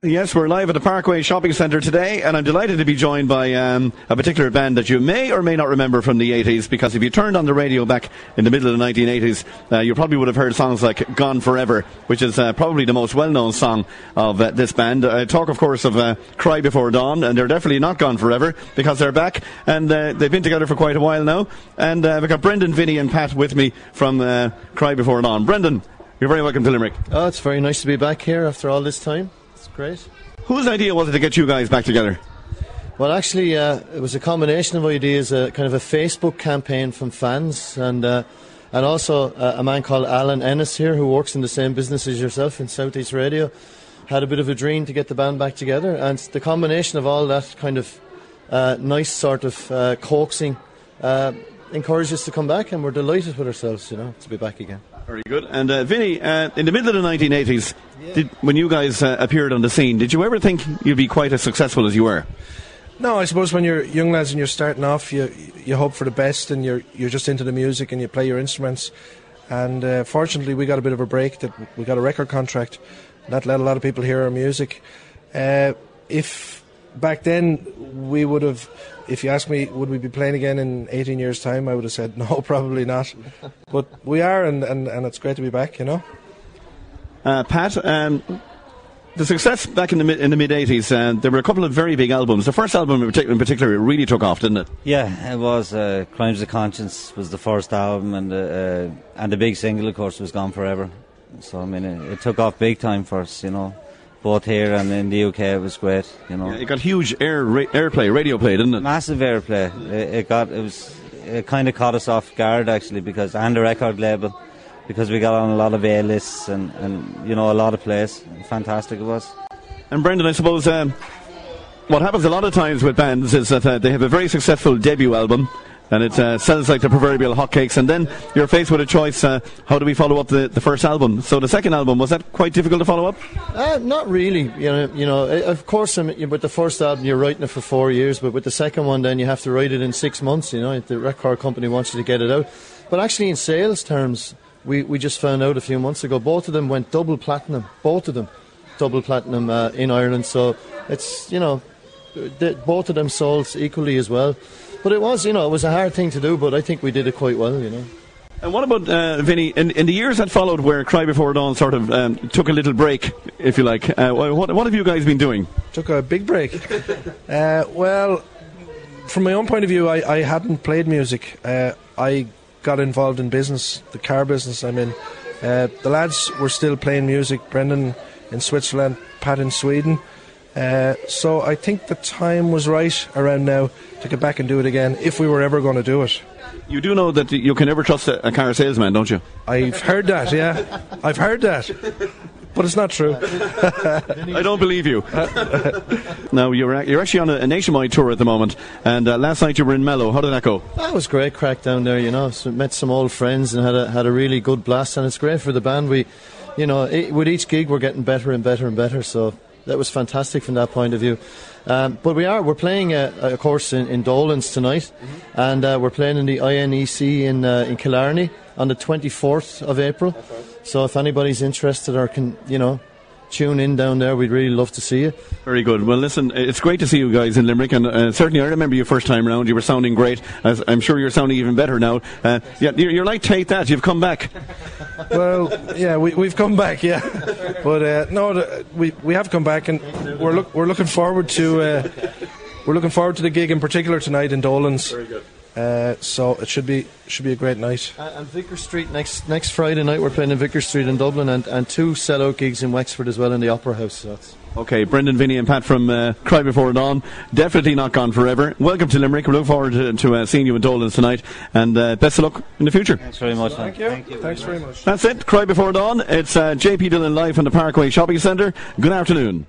Yes, we're live at the Parkway shopping centre today, and I'm delighted to be joined by a particular band that you may or may not remember from the 80s, because if you turned on the radio back in the middle of the 1980s, you probably would have heard songs like Gone Forever, which is probably the most well-known song of this band. Talk, of course, of Cry Before Dawn, and they're definitely not gone forever, because they're back, and they've been together for quite a while now. And we've got Brendan, Vinny and Pat with me from Cry Before Dawn. Brendan, you're very welcome to Limerick. Oh, it's very nice to be back here after all this time. Great. Whose idea was it to get you guys back together? Well, actually, it was a combination of ideas, kind of a Facebook campaign from fans, and also a man called Alan Ennis here, who works in the same business as yourself in Southeast Radio, had a bit of a dream to get the band back together, and the combination of all that kind of nice sort of coaxing encouraged us to come back, and we're delighted with ourselves, to be back again. Very good. And Vinny, in the middle of the 1980s, when you guys appeared on the scene, did you ever think you'd be quite as successful as you were? No, I suppose when you're young lads and you're starting off, you hope for the best, and you're just into the music and you play your instruments. And fortunately, we got a bit of a break. That we got a record contract. That let a lot of people hear our music. If back then we would have, if you ask me, would we be playing again in 18 years' time, I would have said no, probably not. But we are, and it's great to be back, Pat, the success back in the mid-80s, there were a couple of very big albums. The first album in particular really took off, didn't it? Yeah, it was. Crimes of Conscience was the first album, and the big single, of course, was Gone Forever. So, I mean, it took off big time for us, both here and in the UK. It was great, Yeah, it got huge airplay, radio play, didn't it? Massive airplay. It kind of caught us off guard, actually, and the record label, because we got on a lot of A-lists and a lot of plays. Fantastic it was. And Brendan, I suppose what happens a lot of times with bands is that they have a very successful debut album, and it sells like the proverbial hotcakes, and then you're faced with a choice, how do we follow up the first album? So the second album, was that quite difficult to follow up? Not really. Of course, with the first album you're writing it for 4 years, but with the second one then you have to write it in 6 months, the record company wants you to get it out. But actually in sales terms, we just found out a few months ago, both of them went double platinum, in Ireland, so it's, both of them sold equally as well. But it was, it was a hard thing to do, but I think we did it quite well, And what about, Vinny, in the years that followed where Cry Before Dawn sort of took a little break, if you like, what have you guys been doing? Took a big break. Well, from my own point of view, I hadn't played music. I got involved in business, the car business I'm in. The lads were still playing music, Brendan in Switzerland, Pat in Sweden. So I think the time was right around now to get back and do it again, if we were ever going to do it. You do know that you can never trust a car salesman, don't you? I've heard that, yeah. I've heard that. But it's not true. I don't believe you. Now, you're actually on a nationwide tour at the moment, and last night you were in Mellow. How did that go? That was great crack down there, So met some old friends and had a really good blast, and it's great for the band. We, with each gig we're getting better and better and better, so that was fantastic from that point of view. But we're playing a course in Dolan's tonight, and we're playing in the INEC in Killarney on the 24th of April. So if anybody's interested or can, tune in down there, we'd really love to see you. Very good. Well, listen, it's great to see you guys in Limerick, and certainly I remember you first time round. You were sounding great. I'm sure you're sounding even better now. You're like Take That. You've come back. Well, yeah, we've come back, yeah. But we have come back, and we're looking forward to the gig in particular tonight in Dolan's. Very good. So it should be a great night. And Vicar Street next Friday night we're playing in Vicar Street in Dublin, and 2 sellout gigs in Wexford as well in the Opera House. So okay, Brendan, Vinny and Pat from Cry Before Dawn, definitely not gone forever. Welcome to Limerick. We look forward to seeing you in Dolan's tonight, and best of luck in the future. Thanks very much. Thank you. Thanks very much. That's it, Cry Before Dawn. It's JP Dillon live from the Parkway shopping centre. Good afternoon.